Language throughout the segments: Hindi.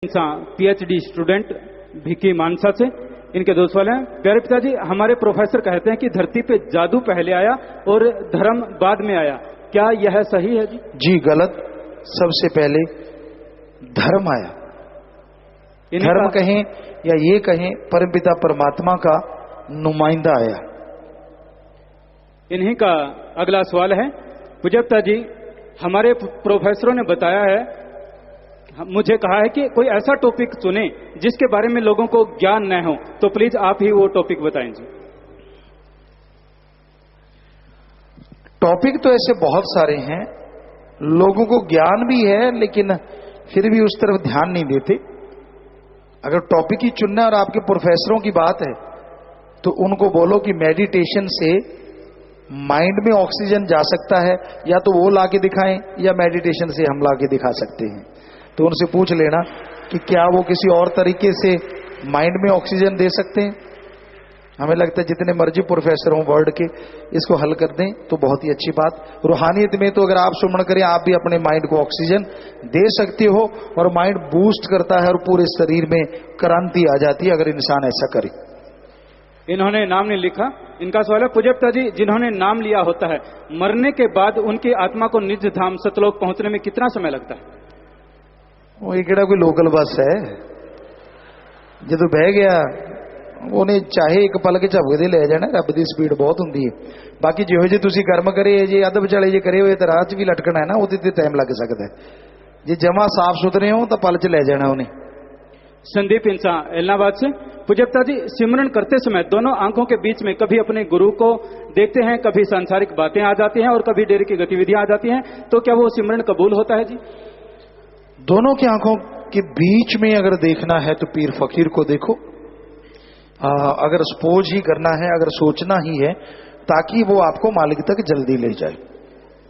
पीएचडी स्टूडेंट भिकी मानसा से। इनके दो सवाल हैं। प्यारे पिताजी, हमारे प्रोफेसर कहते हैं कि धरती पे जादू पहले आया और धर्म बाद में आया, क्या यह सही है जी? जी गलत। सबसे पहले धर्म आया। धर्म कहें या ये कहें परमपिता परमात्मा का नुमाइंदा आया। इन्हीं का अगला सवाल है। पूज्य पिताजी, हमारे प्रोफेसरों ने बताया है, मुझे कहा है कि कोई ऐसा टॉपिक चुने जिसके बारे में लोगों को ज्ञान न हो, तो प्लीज आप ही वो टॉपिक बताएं जी। टॉपिक तो ऐसे बहुत सारे हैं, लोगों को ज्ञान भी है लेकिन फिर भी उस तरफ ध्यान नहीं देते। अगर टॉपिक ही चुनना और आपके प्रोफेसरों की बात है तो उनको बोलो कि मेडिटेशन से माइंड में ऑक्सीजन जा सकता है, या तो वो लाके दिखाएं या मेडिटेशन से हम लाके दिखा सकते हैं। तो उनसे पूछ लेना कि क्या वो किसी और तरीके से माइंड में ऑक्सीजन दे सकते हैं। हमें लगता है जितने मर्जी प्रोफेसर हों वर्ल्ड के, इसको हल कर दें तो बहुत ही अच्छी बात। रूहानियत में तो अगर आप सुमन करें, आप भी अपने माइंड को ऑक्सीजन दे सकते हो और माइंड बूस्ट करता है और पूरे शरीर में क्रांति आ जाती है अगर इंसान ऐसा करे। इन्होंने नाम नहीं लिखा। इनका सवाल है, पूज्य पिताजी, जिन्होंने नाम लिया होता है, मरने के बाद उनकी आत्मा को निज धाम सतलोक पहुंचने में कितना समय लगता है? वो ये केड़ा कोई लोकल बस है जो बह गया उन्हें चाहे एक पल के झपकदे ले जाना। रब की स्पीड बहुत होंगी है। बाकी जो जी तुसी कर्म करे जे अध विचाले जे करे हुए तो राह च भी लटकना है ना, वो टाइम लग सकता है। जे जमा साफ सुथरे हो तो पल च ले जाना उन्हें। संदीप इंसान एलनाबाद से। पूज्य पिताजी, सिमरन करते समय दोनों आंखों के बीच में कभी अपने गुरु को देखते हैं, कभी सांसारिक बातें आ जाती हैं और कभी डेरे की गतिविधियां आ जाती हैं, तो क्या वो सिमरन कबूल होता है जी? दोनों की आंखों के बीच में अगर देखना है तो पीर फकीर को देखो। अगर स्पोज ही करना है, अगर सोचना ही है, ताकि वो आपको मालिक तक जल्दी ले जाए।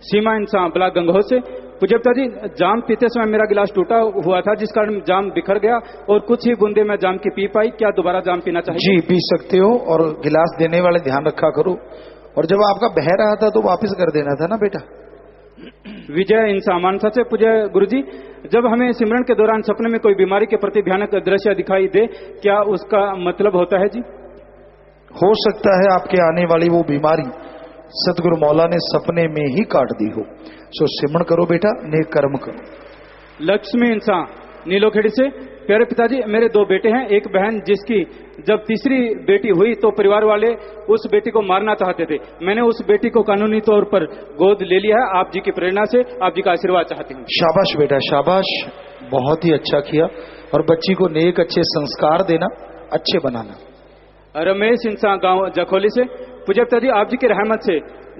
सीमा इंसान ब्लॉक गंगोह से। पूज्य पिताजी, जाम पीते समय मेरा गिलास टूटा हुआ था जिस कारण जाम बिखर गया और कुछ ही बूंदे में जाम की पी पाई, क्या दोबारा जाम पीना चाहिए? जी पी सकते हो, और गिलास देने वाले ध्यान रखा करो, और जब आपका बह रहा था तो वापस कर देना था ना बेटा। विजय इंसान मानसा से। पूज्य गुरुजी, जब हमें सिमरन के दौरान सपने में कोई बीमारी के प्रति भयानक दृश्य दिखाई दे, क्या उसका मतलब होता है जी? हो सकता है आपके आने वाली वो बीमारी सतगुरु मौला ने सपने में ही काट दी हो। सो सिमरन करो बेटा, नेक कर्म करो। लक्ष्मी इंसान नीलोखेड़ी से। प्यारे पिताजी, मेरे दो बेटे हैं, एक बहन जिसकी जब तीसरी बेटी हुई तो परिवार वाले उस बेटी को मारना चाहते थे। मैंने उस बेटी को कानूनी तौर पर गोद ले लिया है। आप जी की प्रेरणा से आप जी का आशीर्वाद चाहती हूँ। शाबाश बेटा शाबाश, बहुत ही अच्छा किया। और बच्ची को नेक अच्छे संस्कार देना, अच्छे बनाना। रमेश इंसान गांव जखोली से। पूज्य पिताजी, आप जी की रहमत से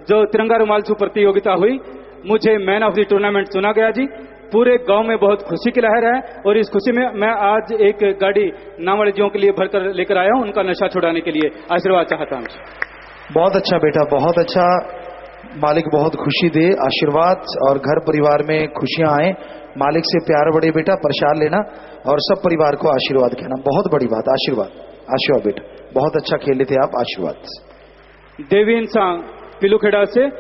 जो तिरंगा रुमाल छू प्रतियोगिता हुई, मुझे मैन ऑफ द टूर्नामेंट चुना गया जी। पूरे गांव में बहुत खुशी की लहर है और इस खुशी में मैं आज एक गाड़ी नामर्जियों के लिए भरकर लेकर आया हूं, उनका नशा छुड़ाने के लिए आशीर्वाद चाहता हूं। बहुत अच्छा बेटा, बहुत अच्छा। मालिक बहुत खुशी दे, आशीर्वाद और घर परिवार में खुशियां आए। मालिक से प्यार बढ़े बेटा, प्रसाद लेना और सब परिवार को आशीर्वाद कहना, बहुत बड़ी बात। आशीर्वाद आशीर्वाद बेटा, बहुत अच्छा खेले थे आप, आशीर्वाद। देवी इंसान पिलूखेड़ा से।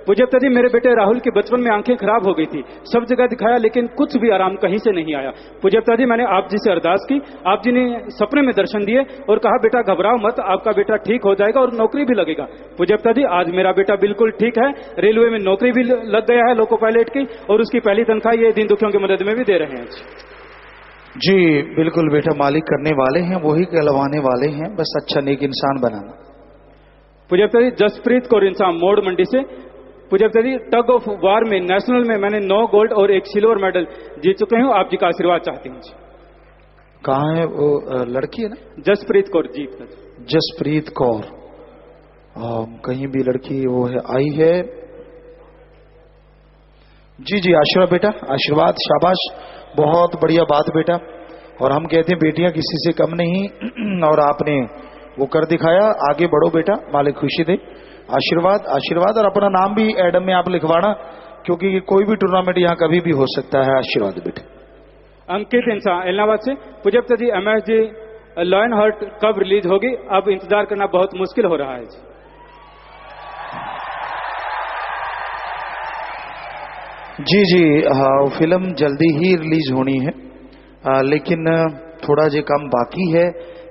पूज्य पिताजी, मेरे बेटे राहुल के बचपन में आंखें खराब हो गई थी, सब जगह दिखाया लेकिन कुछ भी आराम कहीं से नहीं आया। पूज्य पिताजी, मैंने आप जी से अरदास की, आप जी ने सपने में दर्शन दिए और कहा बेटा घबराओ मत, आपका बेटा ठीक हो जाएगा और नौकरी भी लगेगा। पूज्य पिताजी, आज मेरा बेटा बिल्कुल ठीक है, रेलवे में नौकरी भी लग गया है लोको पायलट की, और उसकी पहली तनख्वाह ये दीन दुखियों की मदद में भी दे रहे हैं जी। बिल्कुल बेटा, मालिक करने वाले हैं, वही कहलवाने वाले हैं, बस अच्छा नेक इंसान बनाना। पूज्य पिताजी, जसप्रीत कौर इंसान मोड़ मंडी से। पूज्य पिताजी, टग ऑफ वार में नेशनल में मैंने 9 गोल्ड और 1 सिल्वर मेडल जीत चुके हूं, आप जी का आशीर्वाद चाहती हूँ। कहाँ है वो लड़की है ना? जसप्रीत कौर जी। जसप्रीत कौर, कहीं भी लड़की वो है आई है। जी जी आशीर्वाद बेटा, आशीर्वाद, शाबाश, बहुत बढ़िया बात बेटा। और हम कहते हैं बेटियां किसी से कम नहीं, और आपने वो कर दिखाया। आगे बढ़ो बेटा, मालिक खुशी दे। आशीर्वाद आशीर्वाद। और अपना नाम भी एडम में आप लिखवाना, क्योंकि कोई भी टूर्नामेंट यहाँ कभी भी हो सकता है। आशीर्वाद बेटे। अंकित इंसान एलनाबाद से। पूज्य पिताजी, एमएस जी लॉयन हार्ट कब रिलीज होगी? अब इंतजार करना बहुत मुश्किल हो रहा है जी। जी जी, हाँ फिल्म जल्दी ही रिलीज होनी है। लेकिन थोड़ा जे काम बाकी है,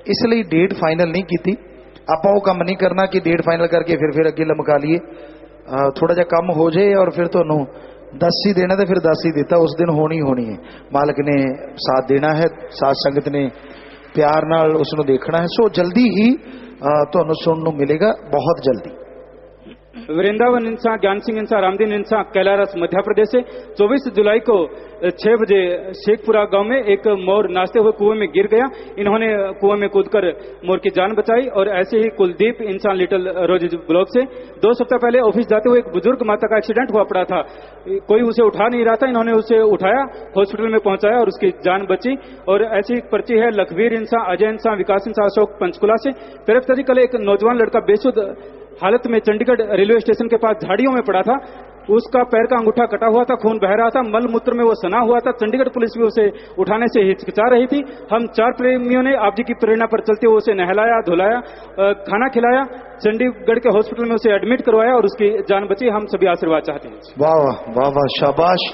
इसलिए डेट फाइनल नहीं की थी। आप वो काम नहीं करना कि डेट फाइनल करके फिर अगे लमका लिए। थोड़ा जा कम हो जाए और फिर तो 10 ही देना, तो फिर 10 ही देता, उस दिन होनी है। मालिक ने साथ देना है, साथ संगत ने प्यार नाल उसनों देखना है। सो जल्दी ही तो सुनने मिलेगा, बहुत जल्दी। वृंदावन इंसा, ज्ञान सिंह इंसा, रामदीन इंसा, कैलारस मध्य प्रदेश से 24 जुलाई को 6 बजे शेखपुरा गांव में एक मोर नाचते हुए कुएं में गिर गया। इन्होंने कुएं में कूदकर मोर की जान बचाई। और ऐसे ही कुलदीप इंसान लिटिल रोज ब्लॉक से 2 सप्ताह पहले ऑफिस जाते हुए एक बुजुर्ग माता का एक्सीडेंट हुआ पड़ा था, कोई उसे उठा नहीं रहा था, इन्होंने उसे उठाया, हॉस्पिटल में पहुंचाया और उसकी जान बची। और ऐसी पर्ची है लखवीर इंसा, अजय इंसा, विकास इंसा, अशोक पंचकुला से। तरफ कल एक नौजवान लड़का बेसुध हालत में चंडीगढ़ रेलवे स्टेशन के पास झाड़ियों में पड़ा था, उसका पैर का अंगूठा कटा हुआ था, खून बह रहा था, मल मूत्र में वो सना हुआ था। चंडीगढ़ पुलिस भी उसे उठाने से हिचकिचा रही थी। हम 4 प्रेमियों ने आप जी की प्रेरणा पर चलते हुए उसे नहलाया, धुलाया, खाना खिलाया, चंडीगढ़ के हॉस्पिटल में उसे एडमिट करवाया और उसकी जान बची। हम सभी आशीर्वाद चाहते हैं। वाह वाह वाह वाह, शाबाश।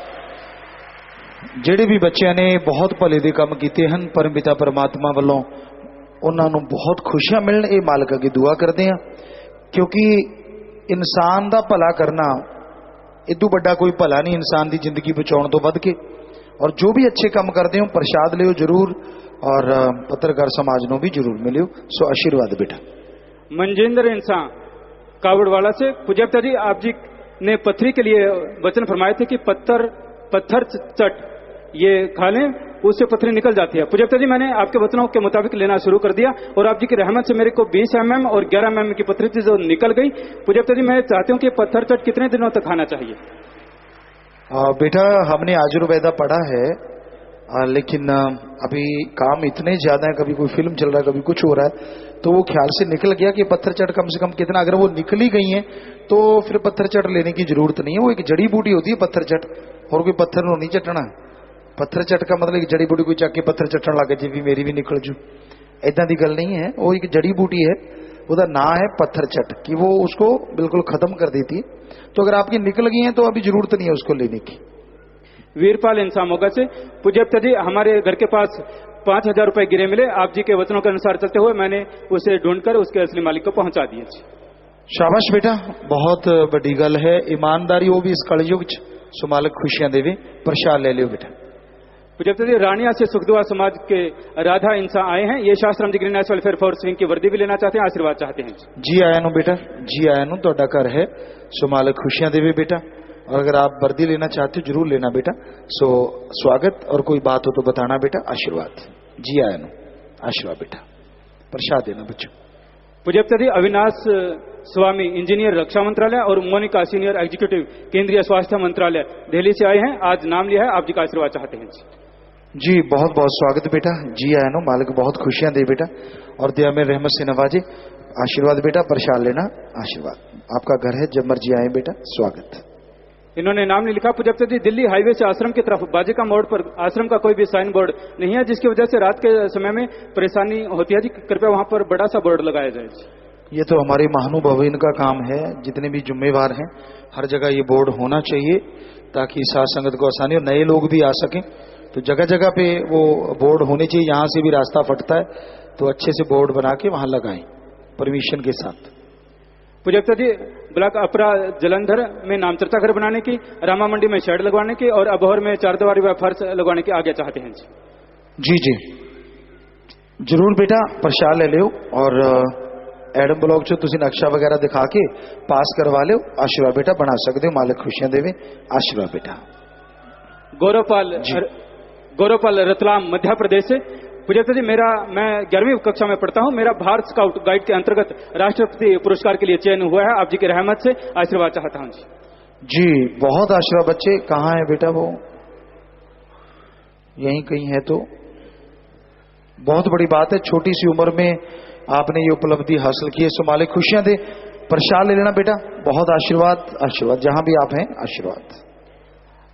ਜਿਹੜੇ भी बच्चों ने बहुत भले दे काम किए हैं, परम पिता परमात्मा वालों उन्होंने बहुत खुशियां मिलन, ये मालिक अगे दुआ करते हैं। क्योंकि इंसान का भला करना इदू बड़ा कोई भला नहीं इंसान की जिंदगी बचाने तो वध के। और जो भी अच्छे काम करते हो प्रसाद लियो जरूर, और पत्रकार समाज को भी जरूर मिलियो। सो आशीर्वाद बेटा। मंजेंद्र इंसान कावड़वाड़ा से, पूज्यता जी आप जी ने पथरी के लिए वचन फरमाए थे कि पत्थर चट ये खा लें, उससे पथरी निकल जाती है। पूज्यता जी मैंने आपके वचनों के मुताबिक लेना शुरू कर दिया और आप जी की रहमत से मेरे को 20 mm और 11 mm की पथरी थी जो निकल गई। पूज्यता जी मैं चाहती हूँ कि पत्थर चट कितने दिनों तक खाना चाहिए? बेटा हमने आयुर्वेदा पढ़ा है, लेकिन अभी काम इतने ज्यादा है, कभी कोई फिल्म चल रहा है, कभी कुछ हो रहा है, तो वो ख्याल से निकल गया कि पत्थर चट कम से कम कितना, अगर वो निकली गई है तो फिर पत्थर चट लेने की जरूरत नहीं है। वो एक जड़ी बूटी होती है पत्थर चट, और कोई पत्थर नहीं चटना। पत्थर चट का मतलब एक जड़ी बूटी कोई चक के पत्थर चटन लगे जी भी मेरी भी निकल जू, ऐदा की गल नहीं है। वो एक जड़ी बूटी है, उसका नाम है पत्थर चट, कि वो उसको बिल्कुल खत्म कर देती है। तो अगर आपकी निकल गई है तो अभी जरूरत नहीं है उसको लेने की। वीरपाल इंसान मोगा से, पूज्यता जी हमारे घर के पास 5000 रुपए गिरे मिले, आप जी के वचनों के अनुसार चलते हुए मैंने उसे ढूंढकर उसके असली मालिक को पहुंचा दिए। शाबाश बेटा, बहुत बड़ी गल है। ईमानदारी वो भी इस कलयुग सो मालिक खुशियां देवे। प्रसाद ले लियो बेटा। पूज्यता जी रानिया से सुखदुआ समाज के राधा इंसान आए हैं, ये Shastram ji green national welfare force wing की वर्दी भी लेना चाहते हैं, आशीर्वाद चाहते हैं। जी आया नु बेटा, जी आया नु, तो घर है सो मालिक खुशियां देवे बेटा। और अगर आप वर्दी लेना चाहते हो जरूर लेना बेटा। सो स्वागत, और कोई बात हो तो बताना बेटा। आशीर्वाद। जी आया नु, आशीर्वाद बेटा। प्रसाद देना बच्चों। पूज्यता जी अविनाश स्वामी इंजीनियर रक्षा मंत्रालय और मोनिका सीनियर एग्जीक्यूटिव केंद्रीय स्वास्थ्य मंत्रालय दिल्ली से आए हैं, आज नाम लिया है, आप जी का आशीर्वाद चाहते हैं। जी बहुत बहुत स्वागत बेटा। जी आया नो, मालिक बहुत खुशियां दे बेटा और दया में रहमत से नवाजे। आशीर्वाद बेटा, प्रसाद लेना। आशीर्वाद, आपका घर है, जब मर्जी आए बेटा। स्वागत। इन्होंने नाम नहीं लिखा। पूज्यता जी दिल्ली हाईवे से आश्रम की तरफ बाजिका मोड़ पर आश्रम का कोई भी साइन बोर्ड नहीं है, जिसकी वजह से रात के समय में परेशानी होती है जी, कृपया वहां पर बड़ा सा बोर्ड लगाया जाए। ये तो हमारे महानुभाव इनका काम है, जितने भी जिम्मेवार हैं हर जगह ये बोर्ड होना चाहिए ताकि साथ संगत को आसानी और नए लोग भी आ सकें। तो जगह जगह पे वो बोर्ड होने चाहिए, यहाँ से भी रास्ता फटता है तो अच्छे से बोर्ड बना के वहां लगाएं परमिशन के साथ। पूज्यता जी ब्लॉक अपरा जलंधर में नामचर्चा घर बनाने की, रामा मंडी में शेड लगवाने की और अबोहर में 4 दीवारी व फर्श लगवाने की आगे चाहते हैं। जी जी जरूर बेटा, प्रसाद ले लो और एडम ब्लॉक चो तुसी नक्शा वगैरह दिखा के पास करवा लो। आशीर्वाद बेटा बना सकते हो, मालिक खुशियां देवे। आशीर्वाद बेटा। गौरवपाल रतलाम मध्य प्रदेश से, पूज्यता जी मैं 11वीं कक्षा में पढ़ता हूं, मेरा भारत स्काउट गाइड के अंतर्गत राष्ट्रपति पुरस्कार के लिए चयन हुआ है, आप जी की रहमत से आशीर्वाद चाहता हूं। जी बहुत आशीर्वाद बच्चे। कहाँ है बेटा वो? यहीं कहीं है, तो बहुत बड़ी बात है। छोटी सी उम्र में आपने ये उपलब्धि हासिल की है, सो मालिक खुशियां दे। प्रसाद ले लेना बेटा, बहुत आशीर्वाद। आशीर्वाद जहां भी आप हैं, आशीर्वाद।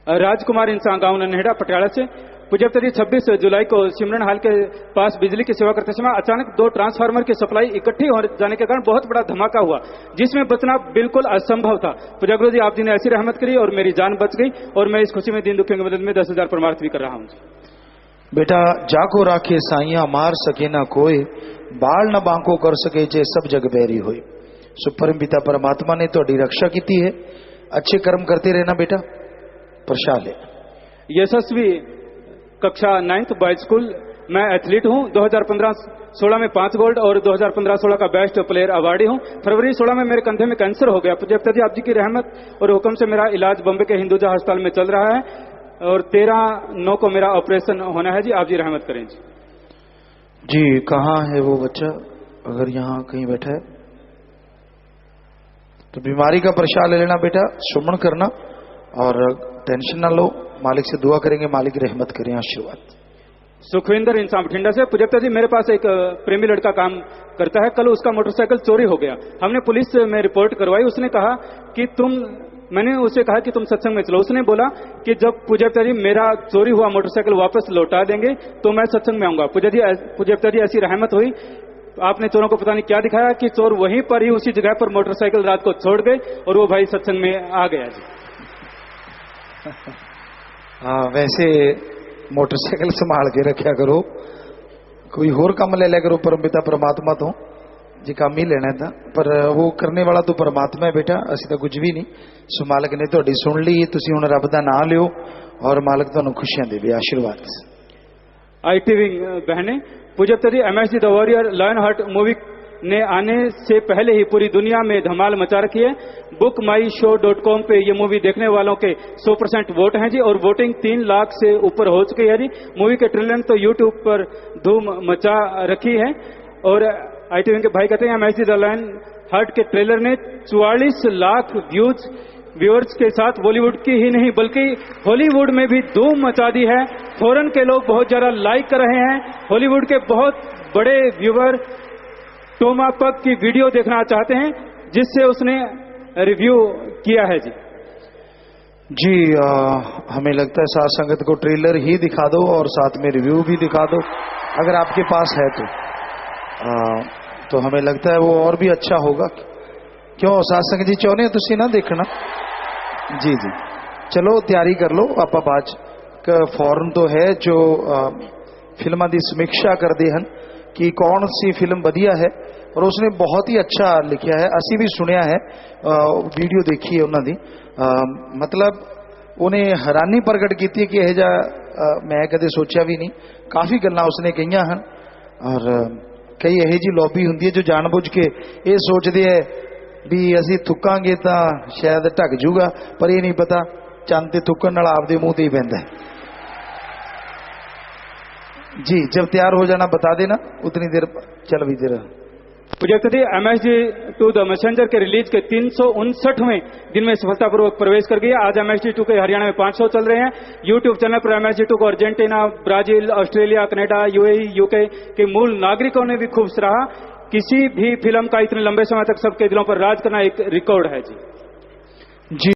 राजकुमार इंसान गांव नन्हेड़ा पटियाला से, पूज्यता जी 26 जुलाई को सिमरन हाल के पास बिजली की सेवा करते समय अचानक 2 ट्रांसफार्मर की सप्लाई इकट्ठी हो जाने के कारण बहुत बड़ा धमाका हुआ, जिसमें बचना बिल्कुल असंभव था। पूज्य गुरु जी आप जी ने ऐसी रहमत करी और मेरी जान बच गई और मैं इस खुशी में दीन दुखियों की मदद में 10,000 परमार्थ भी कर रहा हूँ। बेटा जाको राखे साइया मार सके ना कोई, बाल न बांको कर सके जे सब जग बैरी होए। सो परम पिता परमात्मा ने थोड़ी रक्षा की है, अच्छे कर्म करते रहना बेटा। प्रशाल यशस्वी कक्षा 9th बॉयज स्कूल। मैं एथलीट हूं। 2015-16 में 5 गोल्ड और 2015-16 का बेस्ट प्लेयर अवार्डी हूं। फरवरी 16 में मेरे कंधे में कैंसर हो गया। पूज्य पिताजी आप जी की रहमत और हुक्म से मेरा इलाज बॉम्बे के हिंदुजा अस्पताल में चल रहा है और 13/9 को मेरा ऑपरेशन होना है जी। आप जी रहमत करें जी। जी कहाँ है वो बच्चा? अगर यहाँ कहीं बैठा है तो बीमारी का प्रशाल ले लेना बेटा, सुमन करना और टेंशन ना लो। मालिक से दुआ करेंगे, मालिक रहमत करें, आशीर्वाद। सुखविंदर इंसान बठिंडा से। पूज्य पिताजी मेरे पास एक प्रेमी लड़का काम करता है। कल उसका मोटरसाइकिल चोरी हो गया। हमने पुलिस में रिपोर्ट करवाई। उसने कहा कि मैंने उसे कहा कि तुम सत्संग में चलो। उसने बोला कि जब पूज्य पिताजी मेरा चोरी हुआ मोटरसाइकिल वापस लौटा देंगे तो मैं सत्संग में आऊंगा। पूज्य पिताजी ऐसी रहमत हुई, आपने चोरों को पता नहीं क्या दिखाया कि चोर वहीं पर ही उसी जगह पर मोटरसाइकिल रात को छोड़ गए और वो भाई सत्संग में आ गया जी। हाँ वैसे मोटरसाइकिल संभाल के रखा करो, कोई होर काम ले लिया करो। परमपिता परमात्मा तो जी काम ही लेना था, पर वो करने वाला तो परमात्मा है बेटा, असि तो कुछ भी नहीं। सो मालिक ने थोड़ी सुन ली, तुसी हुण रब दा नाम लियो और मालिक तुहानू खुशियां देवे, आशीर्वाद। ITV बहने। पूज्य पिताजी MSG the warrior lion heart movie ने आने से पहले ही पूरी दुनिया में धमाल मचा रखी है। bookmyshow.com पे ये मूवी देखने वालों के 100% वोट हैं जी और वोटिंग 3 लाख से ऊपर हो चुकी है जी। मूवी के ट्रेलर तो YouTube पर धूम मचा रखी है और ITV के भाई कहते हैं MSG द लायन हार्ट के ट्रेलर ने 44 लाख व्यूअर्स के साथ बॉलीवुड की ही नहीं बल्कि हॉलीवुड में भी धूम मचा दी है। फॉरेन के लोग बहुत ज्यादा लाइक कर रहे हैं। हॉलीवुड के बहुत बड़े व्यूअर टोमा पग की वीडियो देखना चाहते हैं जिससे उसने रिव्यू किया है जी। जी हमें लगता है साथ संगत को ट्रेलर ही दिखा दो और साथ में रिव्यू भी दिखा दो अगर आपके पास है तो हमें लगता है वो और भी अच्छा होगा। क्यों साथ संगत जी चाहते हो तुसी ना देखना? जी जी चलो तैयारी कर लो। आप बाज फॉरन तो है जो फिल्मां की समीक्षा करते हैं कि कौन सी फिल्म बढ़िया है और उसने बहुत ही अच्छा लिखा है। असी भी सुनिया है, वीडियो देखी है उन्होंने, मतलब उन्हें हैरानी प्रगट की है कि यह जा मैं कदे सोचा भी नहीं। काफ़ी गल्लां उसने कही हैं और कई यही जी लॉबी होंगी है जो जानबूझ के ये सोचते है भी असी थुकांगे तो शायद ढक जूगा, पर ये नहीं पता चंद ते थुकन नाल आपदे मूँह ते ही पैंदा है। जी जब तैयार हो जाना बता देना, उतनी देर चल भी देर। पूज्य पिताजी MSG टू द मैसेंजर के रिलीज के 359वें दिन में सफलतापूर्वक प्रवेश कर गई है। आज MSG 2 के हरियाणा में 5 शो चल रहे हैं। यूट्यूब चैनल पर MSG 2 को Argentina, Brazil, Australia, Canada, UAE, UK के मूल नागरिकों ने भी खूब सराहा। किसी भी फिल्म का इतने लंबे समय तक सबके दिलों पर राज करना एक रिकॉर्ड है जी।